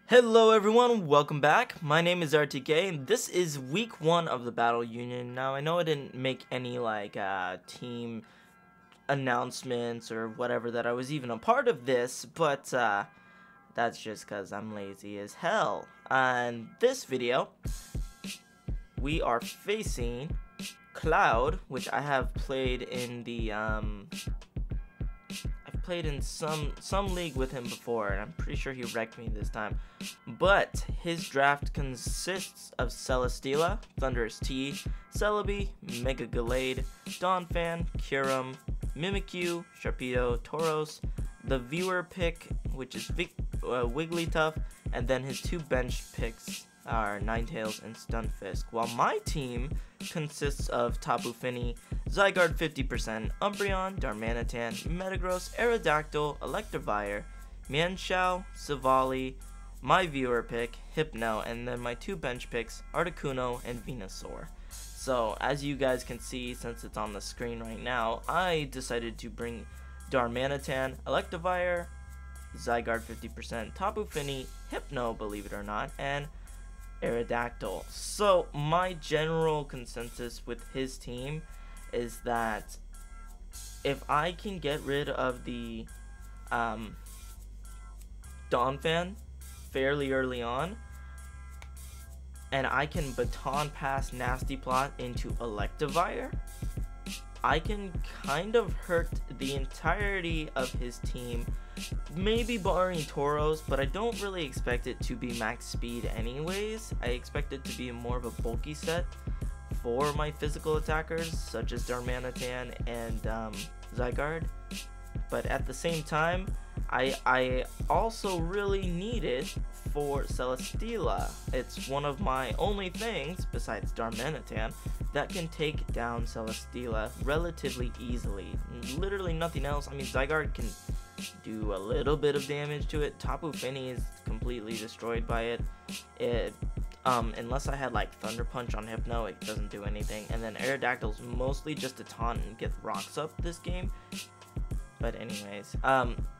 Hello everyone, welcome back. My name is RTK and this is week 1 of the Battle Union. Now I know I didn't make any team announcements or whatever that I was even a part of this, but that's just because I'm lazy as hell. In this video, we are facing Cloud, which I have played in the played in some league with him before, and I'm pretty sure he wrecked me this time. But his draft consists of Celesteela, Thunderous T, Celebi, Mega Gallade, Donphan, Kyurem, Mimikyu, Sharpedo, Tauros, the viewer pick, which is Wigglytuff, and then his 2 bench picks are Ninetales and Stunfisk, while my team consists of Tapu Fini, Zygarde 50%, Umbreon, Darmanitan, Metagross, Aerodactyl, Electivire, Mienshao, Savali, my viewer pick, Hypno, and then my 2 bench picks, Articuno and Venusaur. So as you guys can see, since it's on the screen right now, I decided to bring Darmanitan, Electivire, Zygarde 50%, Tapu Fini, Hypno, believe it or not, and Aerodactyl. So my general consensus with his team is that if I can get rid of the Donphan fairly early on, and I can baton pass Nasty Plot into Electivire, I can kind of hurt the entirety of his team, maybe barring Tauros, but I don't really expect it to be max speed anyways. I expect it to be more of a bulky set for my physical attackers, such as Darmanitan and Zygarde. But at the same time, I also really need it for Celesteela. It's one of my only things, besides Darmanitan, that can take down Celesteela relatively easily. Literally nothing else. I mean, Zygarde can do a little bit of damage to it. Tapu Fini is completely destroyed by it. Unless I had like Thunder Punch on Hypno, it doesn't do anything. And then Aerodactyl's mostly just a taunt and get rocks up this game. But anyways,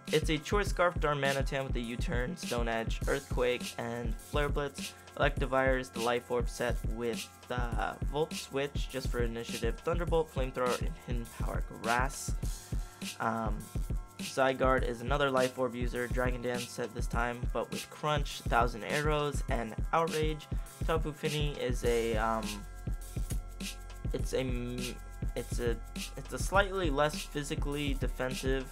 it's a Choice Scarf Darmanitan with a U-turn, Stone Edge, Earthquake, and Flare Blitz. Electivire is the Life Orb set with Volt Switch just for initiative, Thunderbolt, Flamethrower, and Hidden Power Grass. Zygarde is another Life Orb user, Dragon Dance set this time, but with Crunch, 1000 Arrows, and Outrage. Tapu Fini is it's a slightly less physically defensive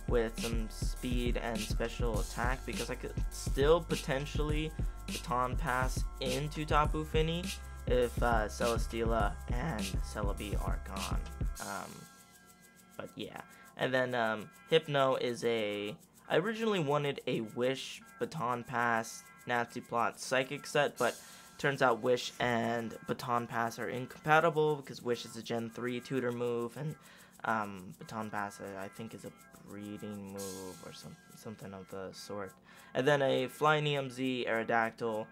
with some speed and special attack, because I could still potentially baton pass into Tapu Fini if Celesteela and Celebi are gone. But yeah. And then Hypno is I originally wanted a Wish, Baton Pass, Nasty Plot, Psychic set, but turns out Wish and Baton Pass are incompatible because Wish is a Gen 3 tutor move, and Baton Pass I think is a breeding move or something of the sort. And then a Flying EMZ, Aerodactyl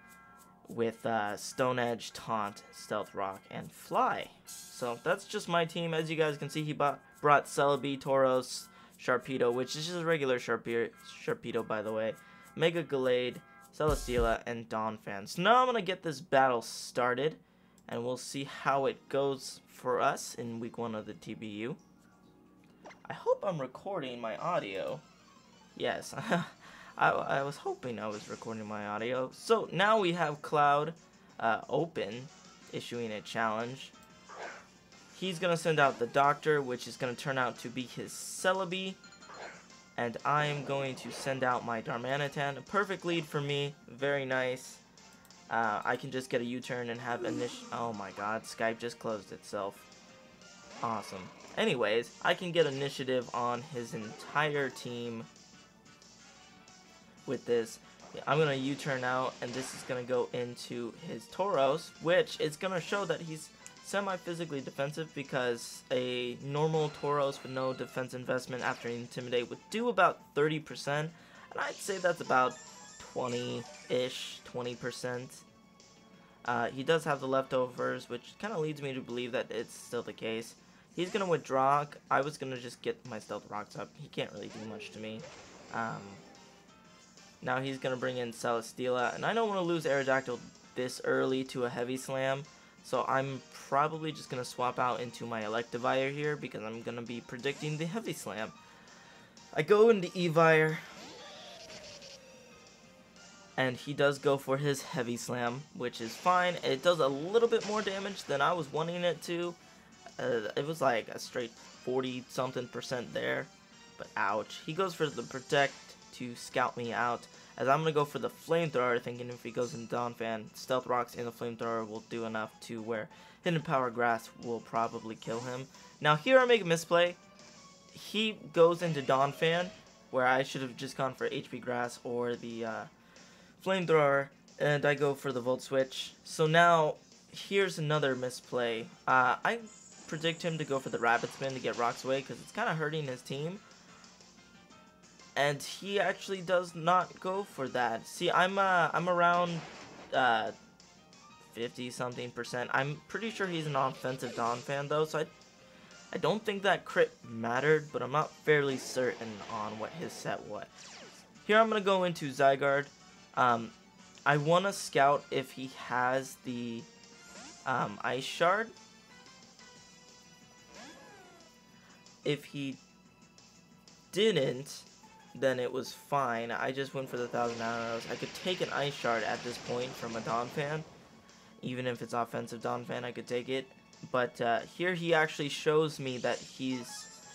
with Stone Edge, Taunt, Stealth Rock, and Fly. So that's just my team. As you guys can see, he brought Celebi, Tauros, Sharpedo, which is just a regular Sharpedo by the way, Mega Gallade, Celesteela, and Donphan. So now I'm going to get this battle started, and we'll see how it goes for us in week 1 of the TBU. I hope I'm recording my audio. Yes, I was hoping I was recording my audio. So now we have Cloud open, issuing a challenge. He's going to send out the Doctor, which is going to turn out to be his Celebi. And I'm going to send out my Darmanitan. A perfect lead for me. Very nice. I can just get a U-turn and have oh my god, Skype just closed itself. Awesome. Anyways, I can get initiative on his entire team with this. I'm going to U-turn out, and this is going to go into his Tauros, which is going to show that he's semi-physically defensive, because a normal Tauros with no defense investment after Intimidate would do about 30%, and I'd say that's about 20-ish, 20%. He does have the leftovers, which kind of leads me to believe that it's still the case. He's going to withdraw. I was going to just get my Stealth Rocks up. He can't really do much to me. Now he's going to bring in Celesteela, and I don't want to lose Aerodactyl this early to a Heavy Slam, so I'm probably just going to swap out into my Electivire here because I'm going to be predicting the Heavy Slam. I go into Evire, and he does go for his Heavy Slam, which is fine. It does a little bit more damage than I was wanting it to. It was like a straight 40-something% there, but ouch. He goes for the Protect to scout me out, as I'm going to go for the Flamethrower, thinking if he goes in Donphan, Stealth Rocks and the Flamethrower will do enough to where Hidden Power Grass will probably kill him. Now here I make a misplay. He goes into Donphan, where I should have just gone for HP Grass or the Flamethrower, and I go for the Volt Switch. So now, here's another misplay. I predict him to go for the Rapid Spin to get rocks away, because it's kind of hurting his team. And he actually does not go for that. See, I'm around 50-something%. I'm pretty sure he's an offensive Donphan though, so I don't think that crit mattered, but I'm not fairly certain on what his set was. Here I'm gonna go into Zygarde. I want to scout if he has the Ice Shard. If he didn't, then it was fine. I just went for the 1,000 Arrows. I could take an Ice Shard at this point from a Donphan. Even if it's offensive Donphan, I could take it. But here he actually shows me that his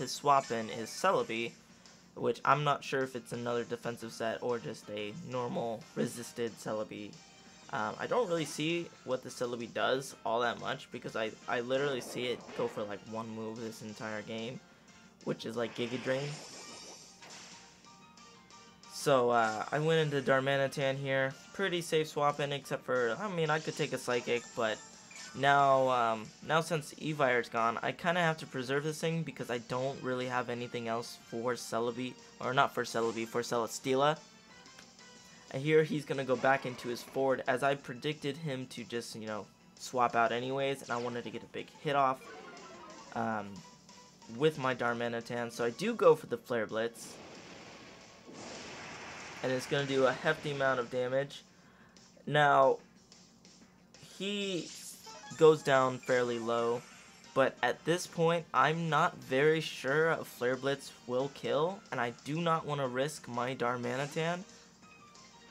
swap-in is Celebi, which I'm not sure if it's another defensive set or just a normal resisted Celebi. I don't really see what the Celebi does all that much, because I literally see it go for like one move this entire game, which is like Giga Drain. So I went into Darmanitan here. Pretty safe swap in, except for, I mean, I could take a Psychic, but now since Evire's gone, I kind of have to preserve this thing because I don't really have anything else for Celebi, or not for Celebi, for Celesteela. And here he's going to go back into his forward, as I predicted him to just, you know, swap out anyways, and I wanted to get a big hit off with my Darmanitan. So I do go for the Flare Blitz, and it's going to do a hefty amount of damage. Now, he goes down fairly low, but at this point, I'm not very sure a Flare Blitz will kill, and I do not want to risk my Darmanitan,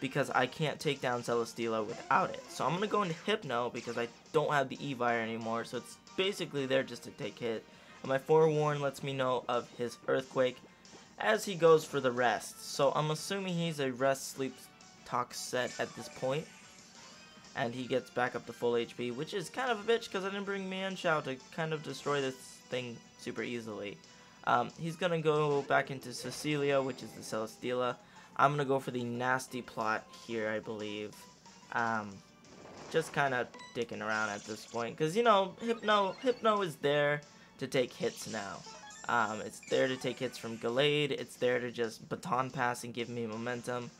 because I can't take down Celesteela without it. So I'm going to go into Hypno, because I don't have the Evire anymore, so it's basically there just to take hit. And my Forewarn lets me know of his Earthquake, as he goes for the Rest. So I'm assuming he's a Rest Sleep Talk set at this point. And he gets back up to full HP, which is kind of a bitch because I didn't bring Mienshao to kind of destroy this thing super easily. He's going to go back into Cecilia, which is the Celesteela. I'm going to go for the Nasty Plot here, I believe. Just kind of dicking around at this point, because, you know, Hypno is there to take hits now. It's there to take hits from Gallade. It's there to just Baton Pass and give me momentum.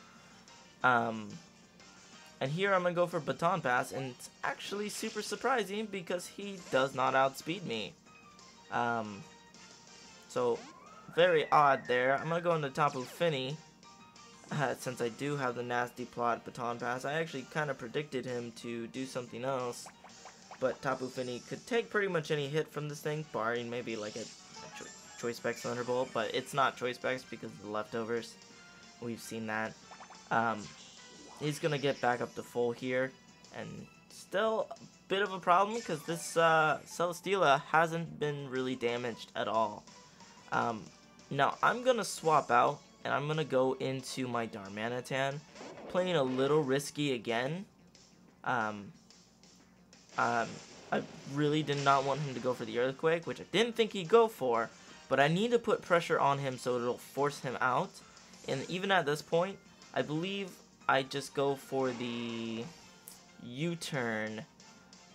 And here I'm going to go for Baton Pass, and it's actually super surprising because he does not outspeed me. So, very odd there. I'm going to go into Tapu Fini, since I do have the Nasty Plot Baton Pass. I actually kind of predicted him to do something else, but Tapu Fini could take pretty much any hit from this thing, barring maybe like a Choice Specs Thunderbolt, but it's not Choice Specs because of the leftovers. We've seen that. He's going to get back up to full here, and still a bit of a problem because this Celesteela hasn't been really damaged at all. Now I'm going to swap out, and I'm going to go into my Darmanitan, playing a little risky again. I really did not want him to go for the Earthquake, which I didn't think he'd go for, but I need to put pressure on him so it'll force him out. And even at this point, I believe I just go for the U-turn,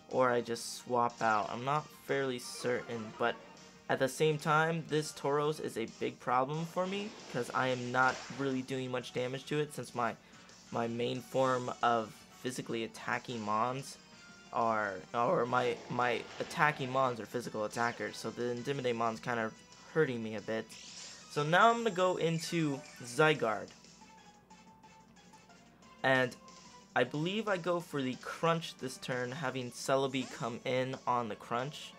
or I just swap out. I'm not fairly certain, but at the same time, this Tauros is a big problem for me because I am not really doing much damage to it, since my main form of physically attacking Mons are, or my attacking Mons are physical attackers, so the Intimidate Mons kind of hurting me a bit. So now I'm going to go into Zygarde. And I believe I go for the crunch this turn, having Celebi come in on the crunch.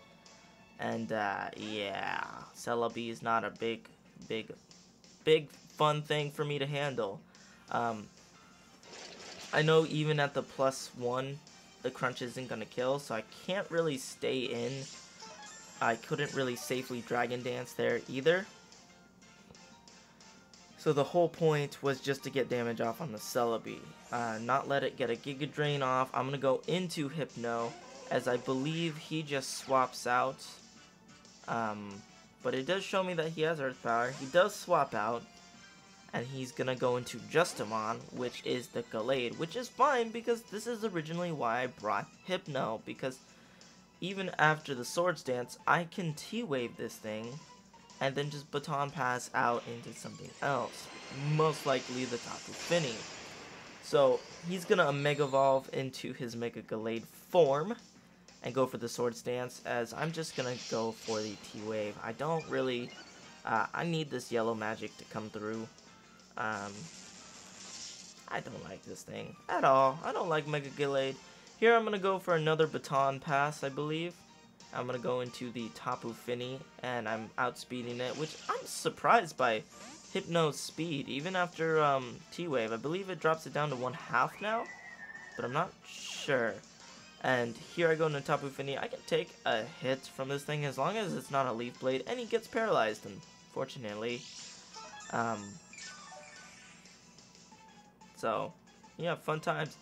And yeah, Celebi is not a big fun thing for me to handle. I know even at the +1, the crunch isn't gonna kill, so I can't really stay in. I couldn't really safely Dragon Dance there either. So the whole point was just to get damage off on the Celebi. Not let it get a Giga Drain off. I'm going to go into Hypno, as I believe he just swaps out. But it does show me that he has Earth Power. He does swap out. And he's going to go into Justamon, which is the Gallade. Which is fine, because this is originally why I brought Hypno. Because even after the Swords Dance, I can T-Wave this thing. And then just Baton Pass out into something else. Most likely the Tapu Fini. So he's going to Omega Evolve into his Mega Gallade form. And go for the Swords Dance. As I'm just going to go for the T-Wave. I don't really... I need this yellow magic to come through. I don't like this thing at all. I don't like Mega Gallade. Here I'm going to go for another Baton Pass, I believe. I'm going to go into the Tapu Fini, and I'm outspeeding it, which I'm surprised by Hypno's speed. Even after T-Wave, I believe it drops it down to 1/2 now, but I'm not sure. And here I go into Tapu Fini. I can take a hit from this thing as long as it's not a Leaf Blade, and he gets paralyzed, unfortunately. So, yeah, fun times.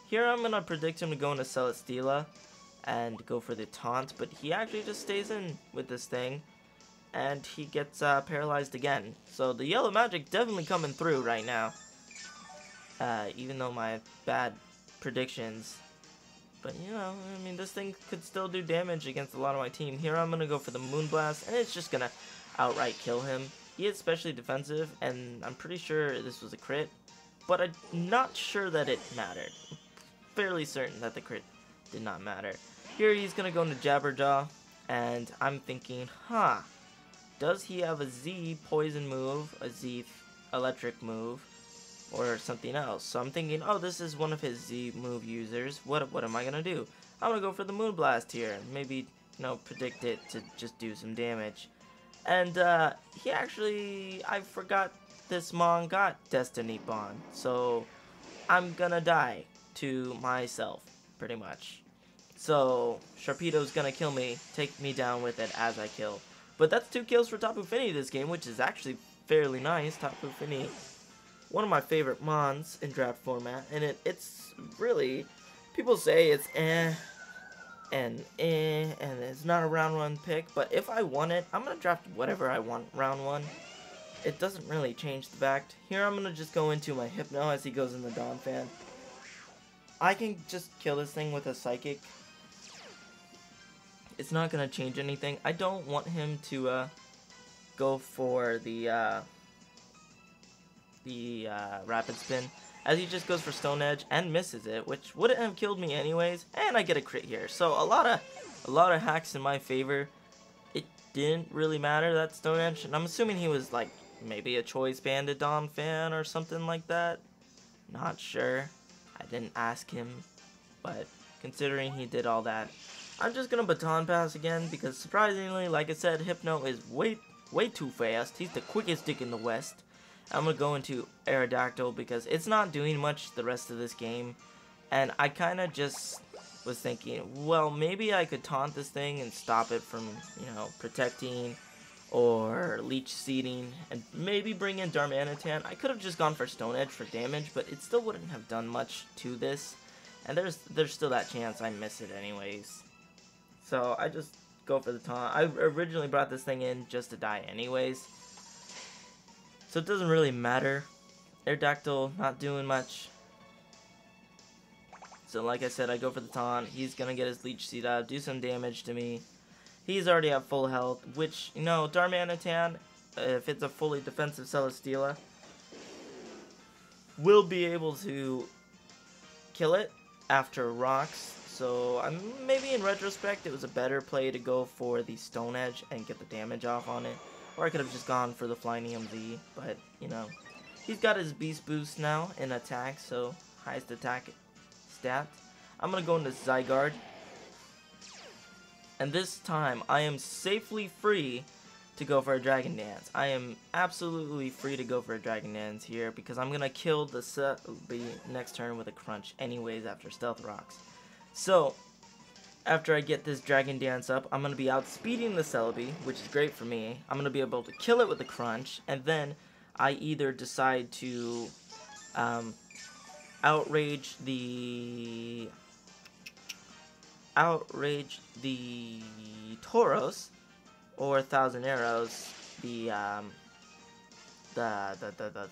Here I'm going to predict him to go into Celesteela and go for the taunt, but he actually just stays in with this thing, and he gets paralyzed again. So the yellow magic definitely coming through right now, even though my bad predictions. But you know, I mean, this thing could still do damage against a lot of my team. Here I'm gonna go for the Moonblast, and it's just gonna outright kill him. He is specially defensive, and I'm pretty sure this was a crit, but I'm not sure that it mattered. I'm fairly certain that the crit did not matter. Here he's going to go into Jabberjaw, and I'm thinking, does he have a Z poison move, a Z electric move, or something else? So I'm thinking, oh, this is one of his Z move users. What am I going to do? I'm going to go for the Moonblast here, maybe, you know, predict it to just do some damage. And he actually, I forgot this Mon got Destiny Bond, so I'm going to die to myself, pretty much. So, Sharpedo's gonna kill me, take me down with it as I kill. But that's 2 kills for Tapu Fini this game, which is actually fairly nice. Tapu Fini, one of my favorite Mons in draft format, and it's really, people say it's and it's not a round 1 pick, but if I want it, I'm gonna draft whatever I want round 1. It doesn't really change the fact. Here I'm gonna just go into my Hypno as he goes in the Dawn Fan. I can just kill this thing with a Psychic. It's not going to change anything. I don't want him to go for the Rapid Spin, as he just goes for Stone Edge and misses it, which wouldn't have killed me anyways, and I get a crit here. So a lot of hacks in my favor. It didn't really matter, that Stone Edge, and I'm assuming he was like maybe a Choice Banded Dawn fan or something like that. Not sure. I didn't ask him, but considering he did all that, I'm just gonna Baton Pass again, because surprisingly, like I said, Hypno is way too fast. He's the quickest dick in the West. I'm gonna go into Aerodactyl because it's not doing much the rest of this game, and I kind of just was thinking, well, maybe I could taunt this thing and stop it from, you know, protecting or leech seeding, and maybe bring in Darmanitan. I could have just gone for Stone Edge for damage, but it still wouldn't have done much to this, and there's still that chance I miss it anyways. So I just go for the taunt. I originally brought this thing in just to die anyways, so it doesn't really matter. Aerodactyl not doing much. So like I said, I go for the taunt. He's gonna get his leech seed out, do some damage to me. He's already at full health, which, you know, Darmanitan, if it's a fully defensive Celesteela, will be able to kill it after rocks. So maybe in retrospect, it was a better play to go for the Stone Edge and get the damage off on it. Or I could have just gone for the Flying EMZ, but, you know, he's got his Beast Boost now in attack, so highest attack stat. I'm gonna go into Zygarde. And this time, I am safely free to go for a Dragon Dance. I am absolutely free to go for a Dragon Dance here because I'm gonna kill the next turn with a Crunch anyways after Stealth Rocks. So, after I get this Dragon Dance up, I'm gonna be outspeeding the Celebi, which is great for me. I'm gonna be able to kill it with a Crunch, and then I either decide to outrage the Tauros, or 1,000 Arrows, the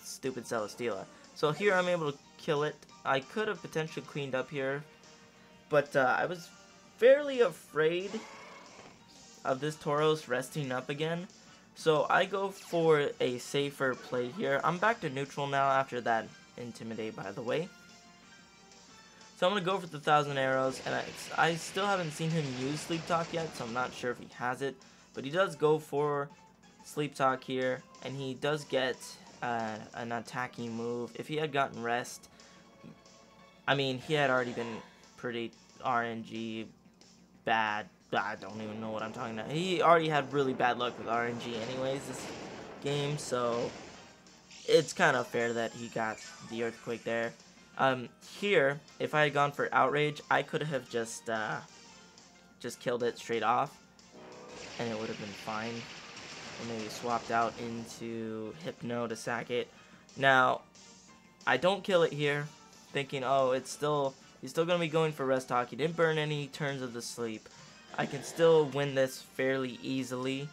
stupid Celesteela. So here I'm able to kill it. I could have potentially cleaned up here, but I was fairly afraid of this Tauros resting up again. So I go for a safer play here. I'm back to neutral now after that Intimidate, by the way. So I'm going to go for the 1,000 Arrows, and I still haven't seen him use Sleep Talk yet, so I'm not sure if he has it. But he does go for Sleep Talk here, and he does get an attacking move. If he had gotten Rest, I mean, he had already been pretty RNG bad. I don't even know what I'm talking about. He already had really bad luck with RNG anyways this game, so it's kind of fair that he got the Earthquake there. Here, if I had gone for Outrage, I could have just killed it straight off, and it would have been fine. And maybe swapped out into Hypno to sack it. Now, I don't kill it here, thinking, oh, he's still gonna be going for Rest Talk. He didn't burn any turns of the sleep. I can still win this fairly easily.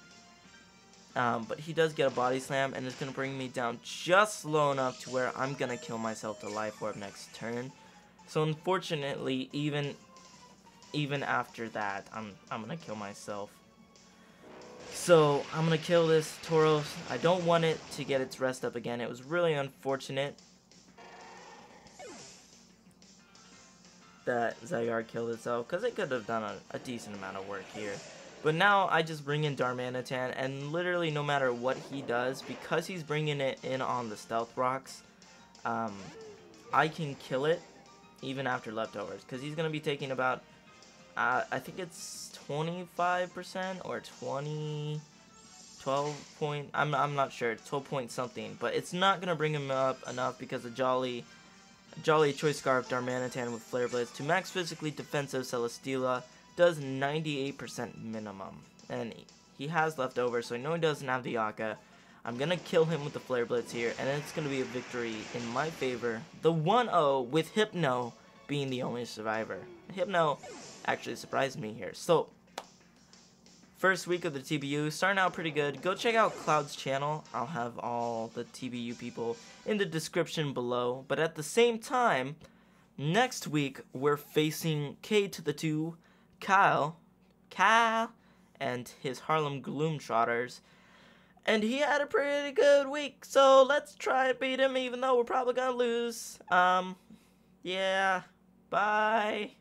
But he does get a Body Slam, and it's going to bring me down just low enough to where I'm going to kill myself to Life Orb next turn. So unfortunately, even after that, I'm going to kill myself. So I'm going to kill this Tauros. I don't want it to get its rest up again. It was really unfortunate that Zygarde killed itself, because it could have done a decent amount of work here. But now I just bring in Darmanitan, and literally no matter what he does, because he's bringing it in on the Stealth Rocks, I can kill it even after leftovers, because he's going to be taking about, I think it's 25% or 12 point, I'm not sure, 12 point something, but it's not going to bring him up enough because the Jolly Choice Scarf Darmanitan with Flare Blitz to max physically defensive Celesteela does 98% minimum, and he has leftover, so I know he doesn't have the Akka. I'm gonna kill him with the Flare Blitz here, and it's gonna be a victory in my favor. The 1-0 with Hypno being the only survivor. Hypno actually surprised me here. So, first week of the TBU, starting out pretty good. Go check out Cloud's channel. I'll have all the TBU people in the description below. But at the same time, next week we're facing K to the 2, Kyle, and his Harlem Gloomtrotters. And he had a pretty good week, so let's try and beat him, even though we're probably gonna lose. Yeah, bye.